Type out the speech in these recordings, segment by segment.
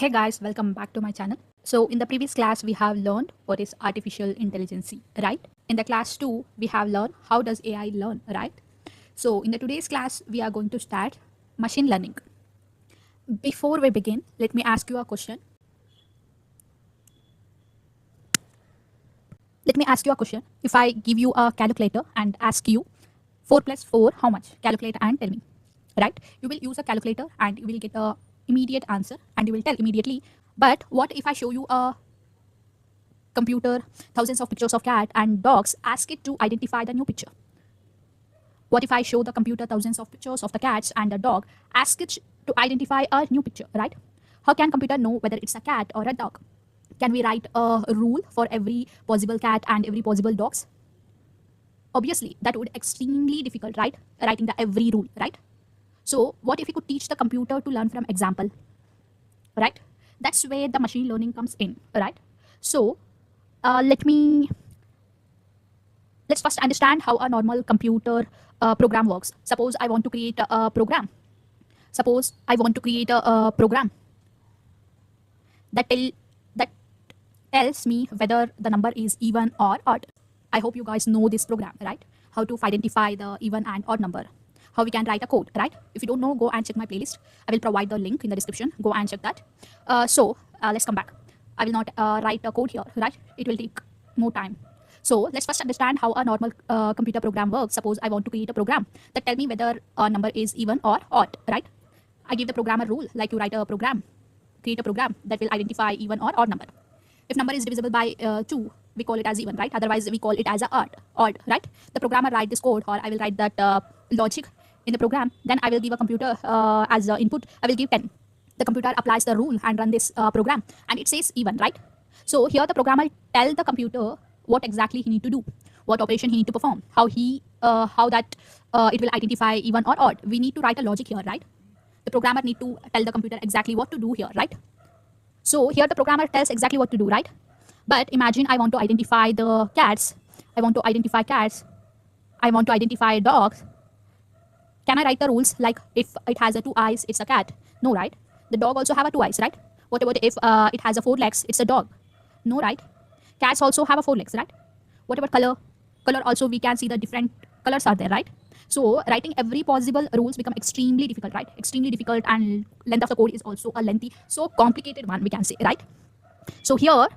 Hey guys, welcome back to my channel. So in the previous class, we have learned what is artificial intelligence, right? In the class 2, we have learned how does AI learn, right? So in the today's class, we are going to start machine learning. Before we begin, let me ask you a question. Let me ask you a question. If I give you a calculator and ask you 4 plus 4, how much? Calculate and tell me, right? You will use a calculator and you will get a immediate answer and you will tell immediately. But what if I show you a computer, thousands of pictures of cat and dogs, ask it to identify the new picture? What if I show the computer thousands of pictures of the cats and the dog, ask it to identify a new picture, right? How can computer know whether it's a cat or a dog? Can we write a rule for every possible cat and every possible dogs? Obviously, that would extremely difficult, right? Writing the every rule, right? So what if we could teach the computer to learn from example, right? That's where the machine learning comes in, right? So let's first understand how a normal computer program works. Suppose I want to create a program. Suppose I want to create a program that tells me whether the number is even or odd. I hope you guys know this program, right? How to identify the even and odd number. How we can write a code, right? If you don't know, go and check my playlist. I will provide the link in the description. Go and check that. Let's come back. I will not write a code here, right? It will take more time. So let's first understand how a normal computer program works. Suppose I want to create a program that tell me whether a number is even or odd, right? I give the programmer rule, like you write a program, create a program that will identify even or odd number. If number is divisible by 2, we call it as even, right? Otherwise, we call it as a odd, right? The programmer write this code, or I will write that logic in the program. Then I will give a computer as input. I will give 10. The computer applies the rule and run this program, and it says even, right? So here the programmer tell the computer what exactly he need to do, what operation he need to perform, how it will identify even or odd. We need to write a logic here, right? The programmer need to tell the computer exactly what to do here, right? So here the programmer tells exactly what to do, right? But imagine I want to identify the cats. I want to identify cats. I want to identify dogs. Can I write the rules like if it has 2 eyes, it's a cat? No, right? The dog also have 2 eyes, right? What about if it has 4 legs, it's a dog? No, right? Cats also have 4 legs, right? What about color? Color also we can see the different colors are there, right? So writing every possible rules become extremely difficult, right? Extremely difficult, and length of the code is also a lengthy, so complicated one, we can say, right? So here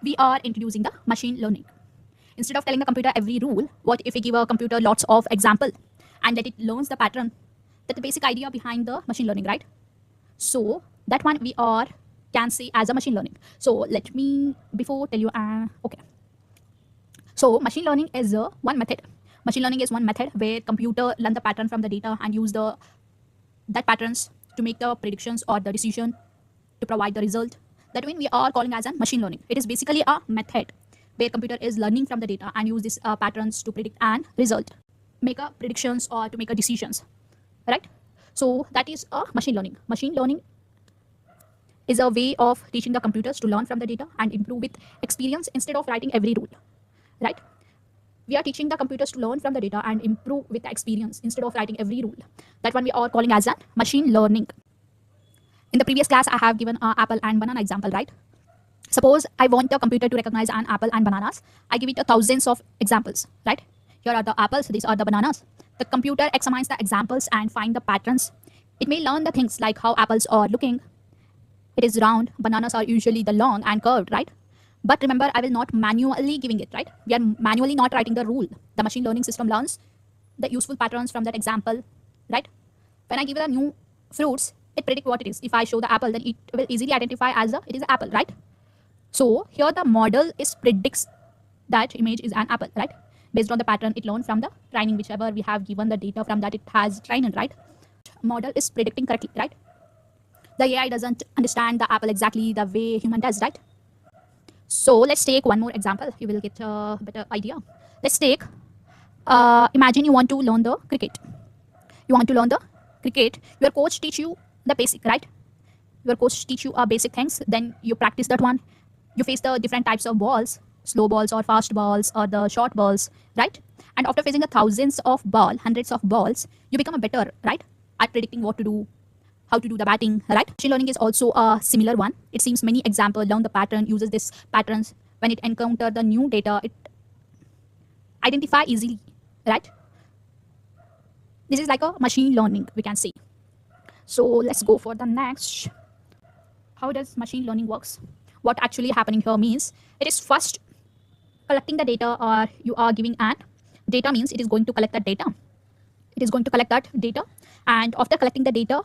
we are introducing the machine learning. Instead of telling the computer every rule, what if we give a computer lots of example and let it learns the pattern? That's the basic idea behind the machine learning, right? So that one we are can say as a machine learning. So let me before tell you okay. So machine learning is one method. Machine learning is one method where computer learn the pattern from the data and use that patterns to make the predictions or the decision to provide the result. That means we are calling as a machine learning. It is basically a method where computer is learning from the data and use these patterns to predict and result, make a predictions or to make a decisions, right? So that is a machine learning. Machine learning is a way of teaching the computers to learn from the data and improve with experience instead of writing every rule, right? We are teaching the computers to learn from the data and improve with the experience instead of writing every rule. That one we are calling as a machine learning. In the previous class, I have given an apple and banana example, right? Suppose I want the computer to recognize an apple and bananas. I give it thousands of examples, right? Here are the apples, these are the bananas. The computer examines the examples and find the patterns. It may learn the things like how apples are looking. It is round, bananas are usually the long and curved, right? But remember, I will not manually giving it, right? We are manually not writing the rule. The machine learning system learns the useful patterns from that example, right? When I give it a new fruits, it predicts what it is. If I show the apple, then it will easily identify as it is an apple, right? So here the model predicts that image is an apple, right? Based on the pattern it learned from the training, whichever we have given the data from that it has trained, right? Model is predicting correctly, right? The AI doesn't understand the apple exactly the way human does, right? So let's take one more example. You will get a better idea. Let's take, imagine you want to learn the cricket. You want to learn the cricket. Your coach teach you the basic, right? Your coach teach you basic things. Then you practice that one. You face the different types of balls, slow balls or fast balls or the short balls, right? And after facing hundreds of balls, you become a better, right, at predicting what to do, how to do the batting, right? Machine learning is also a similar one. It seems many example learn the pattern, uses this patterns. When it encounter the new data, it identify easily, right? This is like a machine learning, we can say. So let's go for the next. How does machine learning works? What actually happening here means it is first collecting the data, or you are giving an data means it is going to collect that data. It is going to collect that data, and after collecting the data,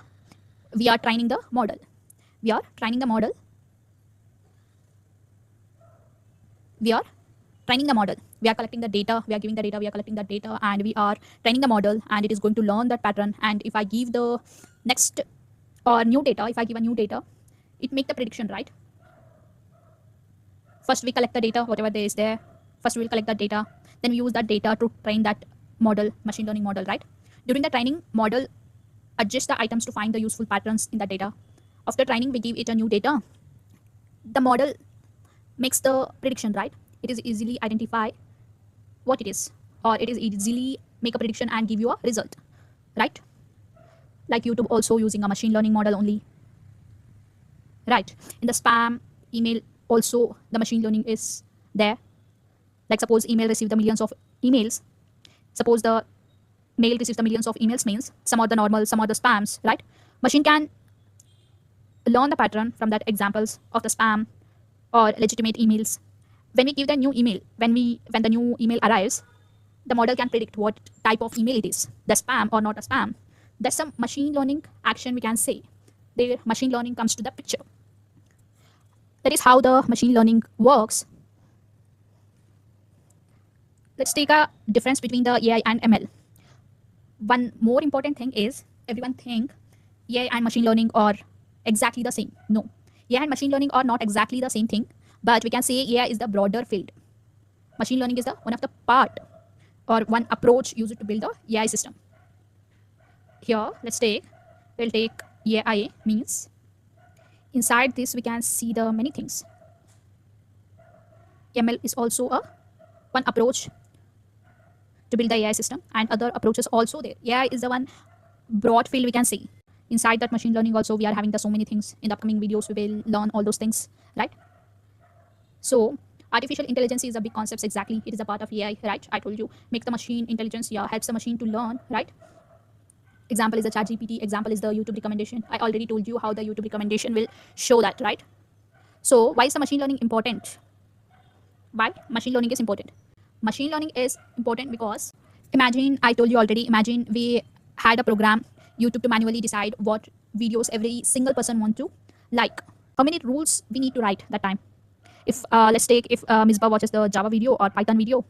we are training the model. We are training the model. We are training the model. We are collecting the data. We are giving the data. We are collecting the data, and we are training the model, and it is going to learn that pattern. And if I give the next or new data, if I give a new data, it make the prediction, right? First we collect the data, whatever there is there. First we will collect the data, then we use that data to train that model, machine learning model, right? During the training, model adjusts the items to find the useful patterns in the data. After training, we give it a new data. The model makes the prediction, right? It is easily identify what it is, or it is easily make a prediction and give you a result, right? Like YouTube also using a machine learning model only, right? In the spam email also the machine learning is there. Like suppose email receive the millions of emails. Suppose the mail receives the millions of emails means some are the normal, some are the spams, right? Machine can learn the pattern from that examples of the spam or legitimate emails. When we give the new email, when the new email arrives, the model can predict what type of email it is, the spam or not a spam. That's some machine learning action, we can say. The machine learning comes to the picture. That is how the machine learning works. Let's take a difference between the AI and ML. One more important thing is everyone think AI and machine learning are exactly the same. No, AI and machine learning are not exactly the same thing, but we can say AI is the broader field. Machine learning is the one of the part or one approach used to build the AI system. Here, we'll take AI means inside this we can see the many things. ML is also a one approach to build the AI system, and other approaches also there. AI is the one broad field, we can say. Inside that machine learning also we are having the so many things. In the upcoming videos we will learn all those things, right? So artificial intelligence is a big concept. Exactly, it is a part of AI, right? I told you, make the machine intelligence, yeah, helps the machine to learn, right? Example is the ChatGPT, example is the YouTube recommendation. I already told you how the YouTube recommendation will show that, right? So why is the machine learning important? Why machine learning is important? Machine learning is important because imagine, I told you already, imagine we had a program, YouTube, to manually decide what videos every single person want to like. How many rules we need to write that time? If let's take, if Misbah watches the Java video or Python video,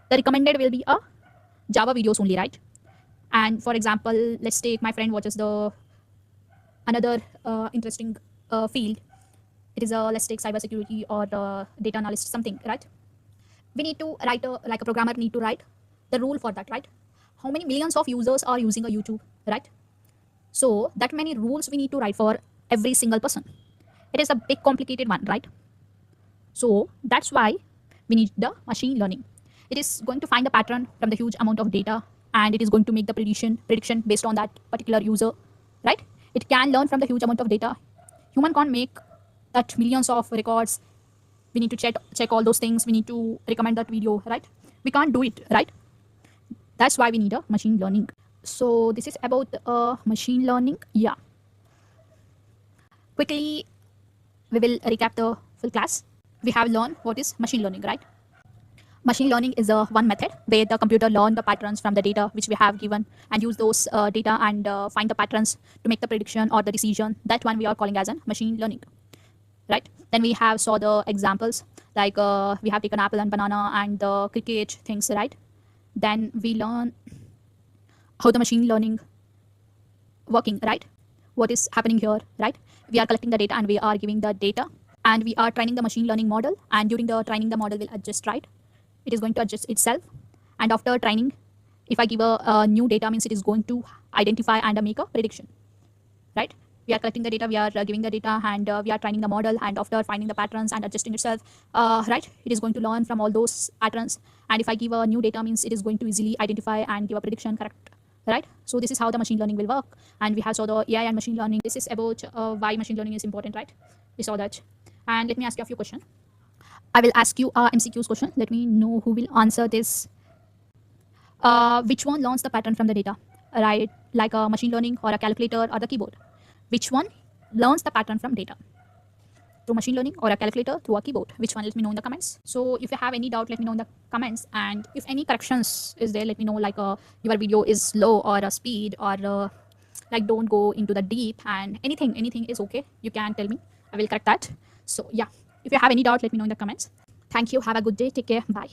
the recommended will be a Java videos only, right? And for example, let's take my friend watches the another interesting field. It is a, let's take cybersecurity or data analyst, something, right? We need to write like a programmer need to write the rule for that, right? How many millions of users are using a YouTube, right? So that many rules we need to write for every single person. It is a big complicated one, right? So that's why we need the machine learning. It is going to find the pattern from the huge amount of data, and it is going to make the prediction based on that particular user, right? It can learn from the huge amount of data. Human can't make that millions of records. We need to check all those things. We need to recommend that video, right? We can't do it, right? That's why we need a machine learning. So this is about machine learning. Yeah. Quickly, we will recap the full class. We have learned what is machine learning, right? Machine learning is a one method where the computer learn the patterns from the data which we have given and use those data and find the patterns to make the prediction or the decision. That one we are calling as a machine learning, right? Then we have saw the examples like we have taken apple and banana and the cricket things, right? Then we learn how the machine learning working, right? What is happening here, right? We are collecting the data and we are giving the data and we are training the machine learning model, and during the training the model will adjust, right? It is going to adjust itself, and after training, if I give a new data means it is going to identify and make a prediction, right? We are collecting the data, we are giving the data, and we are training the model, and after finding the patterns and adjusting itself, right, it is going to learn from all those patterns, and if I give a new data means it is going to easily identify and give a prediction, correct, right? So this is how the machine learning will work, and we have saw the AI and machine learning. This is about why machine learning is important, right? We saw that. And let me ask you a few questions. I will ask you a MCQs question. Let me know who will answer this. Which one learns the pattern from the data, right? Like a machine learning or a calculator or the keyboard? Which one learns the pattern from data? Through machine learning or a calculator through a keyboard? Which one? Let me know in the comments. So if you have any doubt, let me know in the comments. And if any corrections is there, let me know, like your video is slow or a speed or like don't go into the deep, and anything is okay. You can tell me. I will correct that. So yeah, if you have any doubt, let me know in the comments. Thank you. Have a good day. Take care. Bye.